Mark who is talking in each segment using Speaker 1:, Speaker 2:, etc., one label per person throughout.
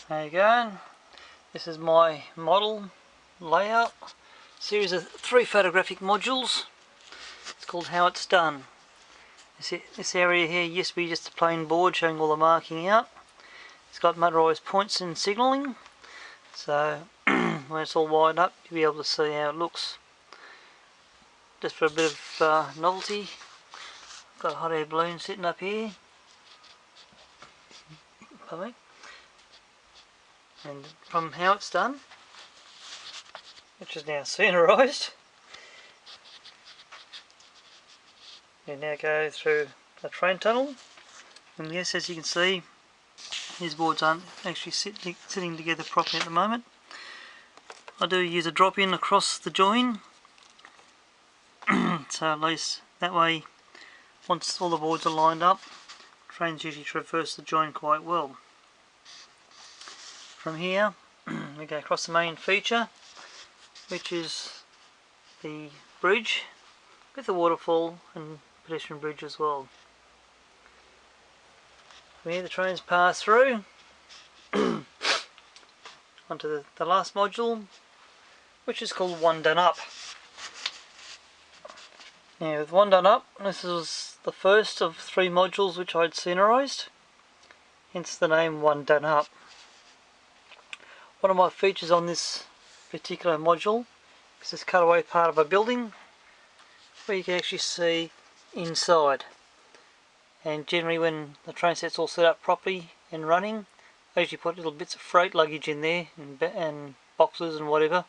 Speaker 1: There you go. This is my model layout. Series of 3 photographic modules. It's called Howitzdun. This area here used to be just a plain board showing all the marking out. It's got motorised points and signalling, so when it's all wired up you'll be able to see how it looks. Just for a bit of novelty, I've got a hot air balloon sitting up here. Pardon me. And from Howitzdun, which is now scenerised, you now go through a train tunnel, and yes, as you can see, these boards aren't actually sitting together properly at the moment. I do use a drop-in across the join, so at least that way, once all the boards are lined up, trains usually traverse the join quite well. From here, we go across the main feature, which is the bridge with the waterfall and pedestrian bridge as well. From here the trains pass through onto the last module, which is called One Done Up. Now with One Done Up, this was the first of 3 modules which I'd scenerised, hence the name One Done Up. One of my features on this particular module is this cutaway part of a building where you can actually see inside. And generally when the train set's all set up properly and running, I usually put little bits of freight luggage in there and boxes and whatever,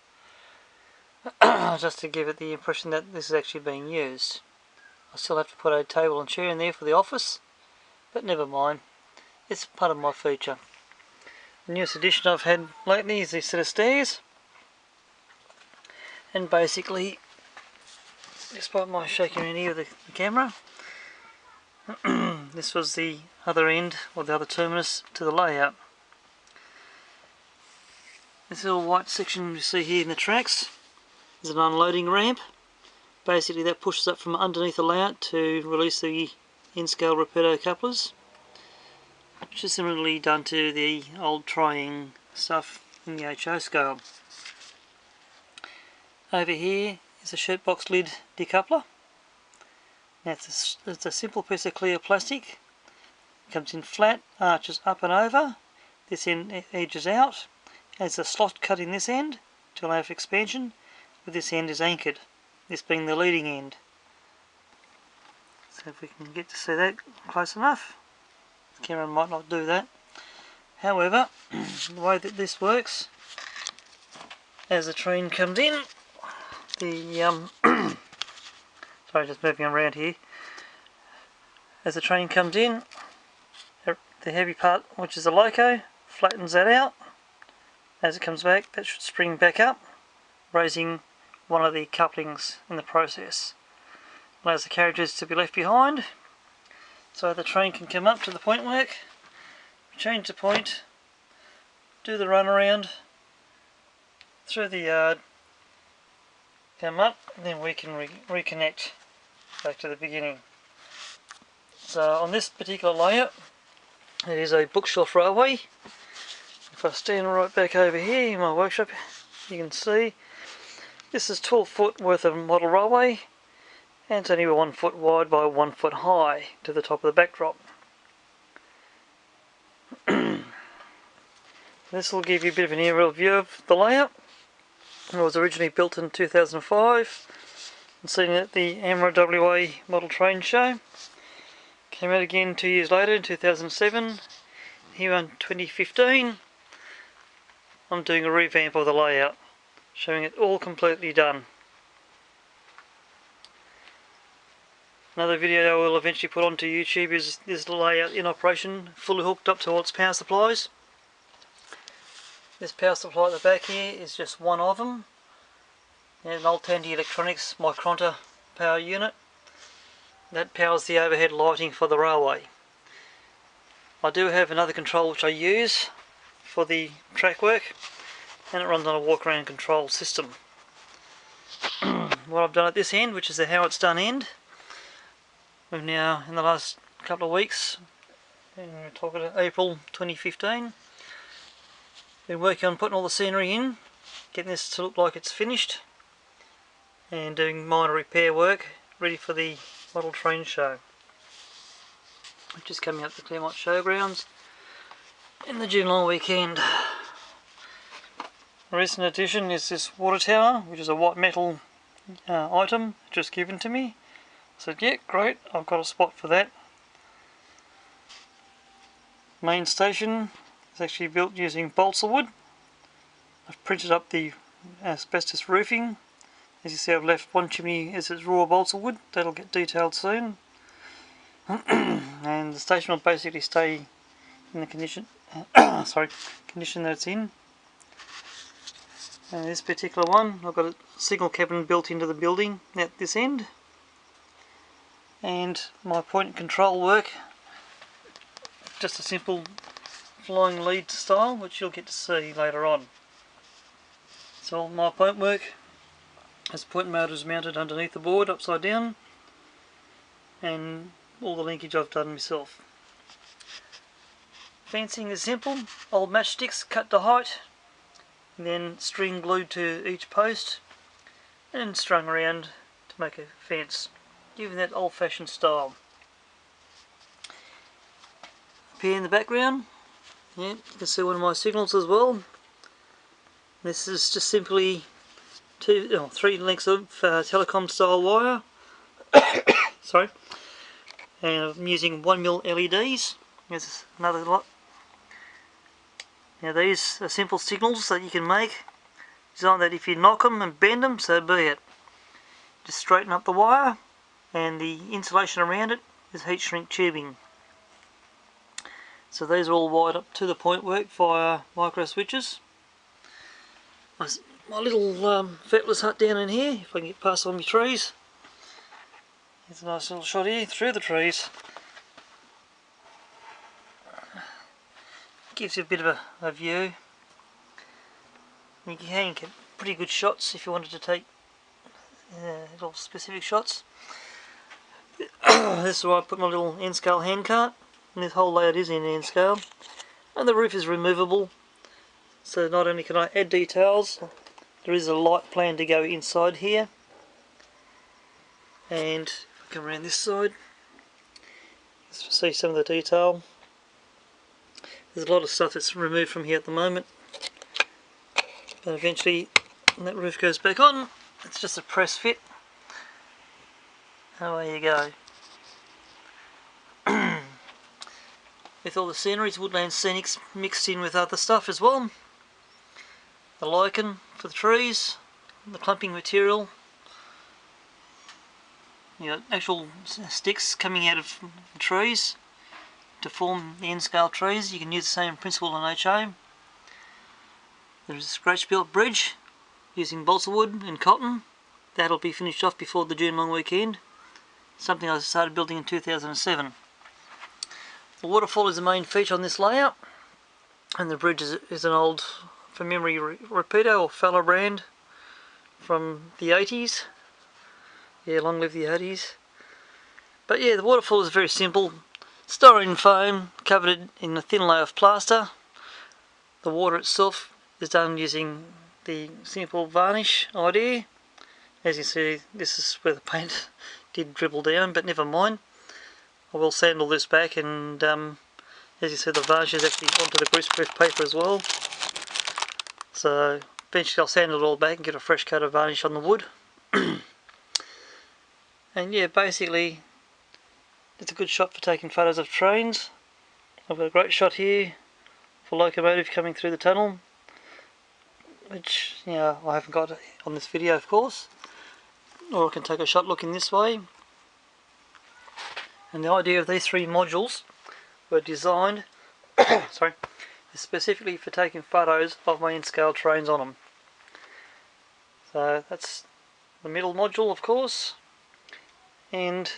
Speaker 1: just to give it the impression that this is actually being used. I still have to put a table and chair in there for the office, but never mind, it's part of my feature. The newest addition I've had lately is this set of stairs, and basically, despite my shaking around here with the camera, this was the other end, or the other terminus to the layout. This little white section you see here in the tracks is an unloading ramp. Basically that pushes up from underneath the layout to release the in-scale Rapido couplers, which is similarly done to the old trying stuff in the HO scale. Over here is a shirt box lid decoupler. Now it's a simple piece of clear plastic. It comes in flat, arches up and over. This end edges out. There's a slot cut in this end to allow for expansion, but this end is anchored, this being the leading end. So if we can get to see that close enough. The camera might not do that. However, the way that this works, as the train comes in, sorry, just moving around here. As the train comes in, the heavy part, which is the loco, flattens that out. As it comes back, that should spring back up, raising one of the couplings in the process. Allows the carriages to be left behind, so the train can come up to the point work, change the point, do the run around through the yard, come up, and then we can reconnect back to the beginning. So on this particular layout, it is a bookshelf railway. If I stand right back over here in my workshop, you can see this is 12 foot worth of model railway, and it's only 1 foot wide by 1 foot high to the top of the backdrop. This will give you a bit of an aerial view of the layout. It was originally built in 2005 and seen at the Amra WA Model Train Show. Came out again 2 years later in 2007. Here in 2015 I'm doing a revamp of the layout, showing it all completely done. Another video I will eventually put onto YouTube is this layout in operation, fully hooked up to all its power supplies. This power supply at the back here is just one of them. There's an old Tandy Electronics Micronta power unit that powers the overhead lighting for the railway. I do have another control which I use for the track work, and it runs on a walk around control system. What I've done at this end, which is the Howitzdun end, we've now in the last couple of weeks, and we're talking April 2015, Been working on putting all the scenery in, getting this to look like it's finished, and doing minor repair work ready for the model train show, which is coming up to Claremont Showgrounds in the June long weekend. A recent addition is this water tower, which is a white metal item just given to me. I said, yeah, great, I've got a spot for that. Main station is actually built using balsa wood. I've printed up the asbestos roofing. As you see, I've left one chimney as its raw balsa wood. That'll get detailed soon. And the station will basically stay in the condition condition that it's in. And this particular one, I've got a signal cabin built into the building at this end. And my point and control work, just a simple flying lead style, which you'll get to see later on. So all my point work has point motors mounted underneath the board upside down, and all the linkage I've done myself. Fencing is simple, old matchsticks cut to height, and then string glued to each post and strung around to make a fence, giving that old-fashioned style. Up here in the background, yeah, you can see one of my signals as well. This is just simply 3 lengths of telecom style wire. Sorry, and I'm using 1mm LEDs. There's another lot. Now these are simple signals that you can make, designed that if you knock them and bend them, so be it. Just straighten up the wire, and the insulation around it is heat shrink tubing. So these are all wired up to the point work via micro switches. My little fettless hut down in here, if I can get past all my trees. Here's a nice little shot here through the trees. Gives you a bit of a view. You can get pretty good shots if you wanted to take little specific shots. This is where I put my little N-scale handcart, and this whole layout is in N-scale. And the roof is removable, so not only can I add details, there is a light plan to go inside here. And if I come around this side, let's see some of the detail. There's a lot of stuff that's removed from here at the moment, but eventually when that roof goes back on, it's just a press fit. Away you go. With all the sceneries, woodland scenics mixed in with other stuff as well. The lichen for the trees, the clumping material, you know, actual sticks coming out of the trees to form the N-scale trees. You can use the same principle on HA. There's a scratch built bridge using balsa wood and cotton. That'll be finished off before the June long weekend. Something I started building in 2007. The waterfall is the main feature on this layout, and the bridge is an old, from memory, repeater or fallow brand from the 80s. Yeah, long live the 80s. But yeah, the waterfall is very simple. Styrene foam covered in a thin layer of plaster. The water itself is done using the simple varnish idea. As you see, this is where the paint did dribble down, but never mind. I will sand all this back, and as you see, the varnish is actually onto the greaseproof paper as well. So eventually I'll sand it all back and get a fresh coat of varnish on the wood. And yeah, basically it's a good shot for taking photos of trains. I've got a great shot here for locomotive coming through the tunnel, which, you know, I haven't got on this video, of course. Or I can take a shot looking this way. And the idea of these 3 modules were designed sorry, specifically for taking photos of my N-scale trains on them. So that's the middle module, of course, and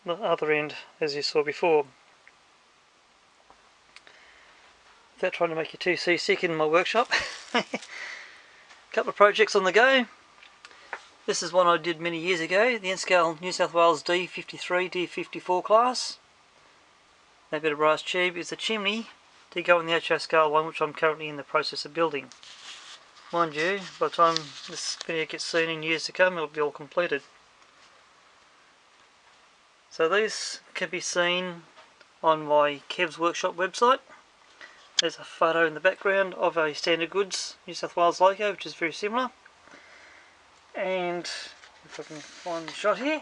Speaker 1: the other end, as you saw before. Without trying to make you too seasick in my workshop. Couple of projects on the go. This is one I did many years ago, the N-scale New South Wales D53, D54 class. That bit of brass tube is the chimney to go on the HO scale one, which I'm currently in the process of building. Mind you, by the time this video gets seen in years to come, it'll be all completed. So these can be seen on my Kev's Workshop website. There's a photo in the background of a Standard Goods New South Wales logo, which is very similar. And if I can find the shot here,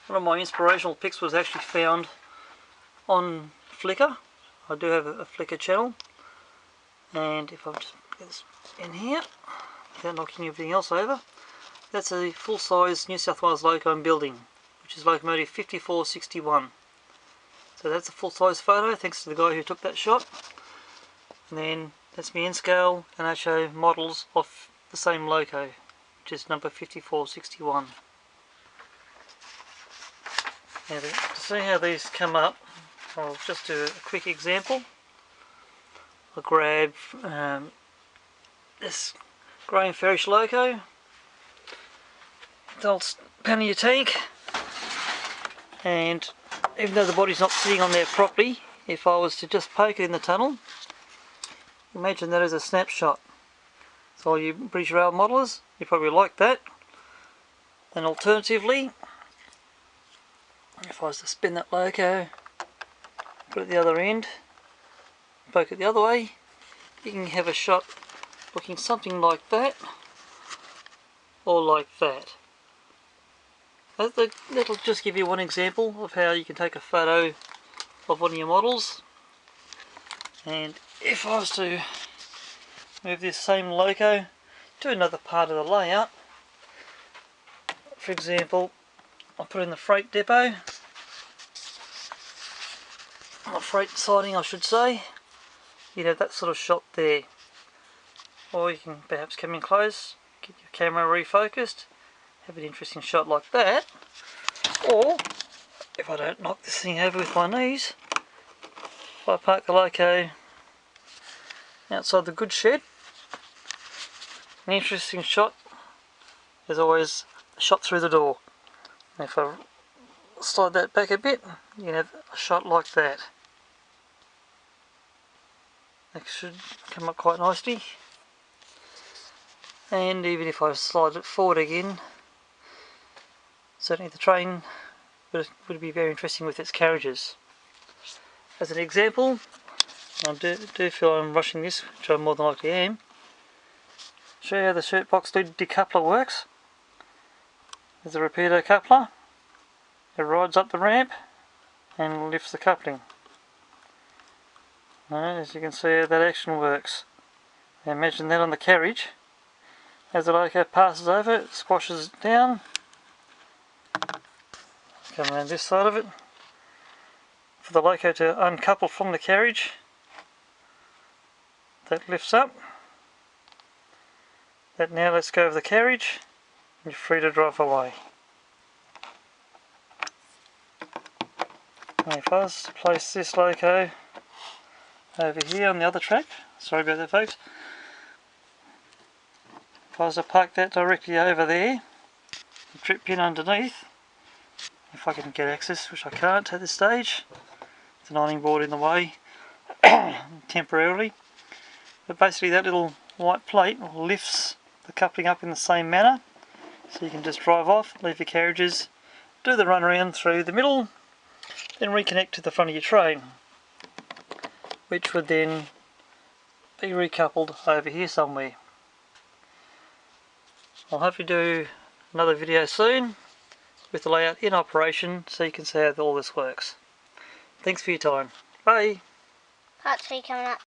Speaker 1: one of my inspirational pics was actually found on Flickr. I do have a Flickr channel, and if I just get this in here without knocking everything else over, that's a full-size New South Wales loco I'm building, which is locomotive 5461. So that's a full-size photo, thanks to the guy who took that shot. And then that's me N-scale and HO models of the same loco, which is number 5461. Now to see how these come up, I'll just do a quick example. I'll grab this Graham Farish loco, the old pannier tank, and even though the body's not sitting on there properly, if I was to just poke it in the tunnel, imagine that as a snapshot. So all you British Rail modelers, you probably like that. And alternatively, if I was to spin that loco, put it at the other end, poke it the other way, you can have a shot looking something like that, or like that. That'll just give you one example of how you can take a photo of one of your models. And if I was to move this same loco to another part of the layout, for example, I'll put in the freight depot, or freight siding I should say, you'd have that sort of shot there. Or you can perhaps come in close, get your camera refocused, have an interesting shot like that. Or, if I don't knock this thing over with my knees, if I park the loco outside the goods shed, an interesting shot is always a shot through the door. And if I slide that back a bit, you can have a shot like that. That should come up quite nicely. And even if I slide it forward again, certainly the train would be very interesting with its carriages. As an example, I do feel I'm rushing this, which I more than likely am. Show you how the shirt box decoupler works. There's a repeater coupler. It rides up the ramp and lifts the coupling. Now, as you can see how that action works. Now imagine that on the carriage. As the loco passes over, it squashes down. Come around this side of it. For the loco to uncouple from the carriage, that lifts up. That now lets go of the carriage, and you're free to drive away. Now if I was to place this loco over here on the other track, sorry about that folks, if I was to park that directly over there, the trip pin underneath, if I can get access, which I can't at this stage, there's an ironing board in the way temporarily, but basically that little white plate lifts the coupling up in the same manner, so you can just drive off, leave your carriages, do the run around through the middle, then reconnect to the front of your train, which would then be recoupled over here somewhere. I'll hopefully do another video soon with the layout in operation so you can see how all this works. Thanks for your time. Bye!
Speaker 2: Part 3 coming up.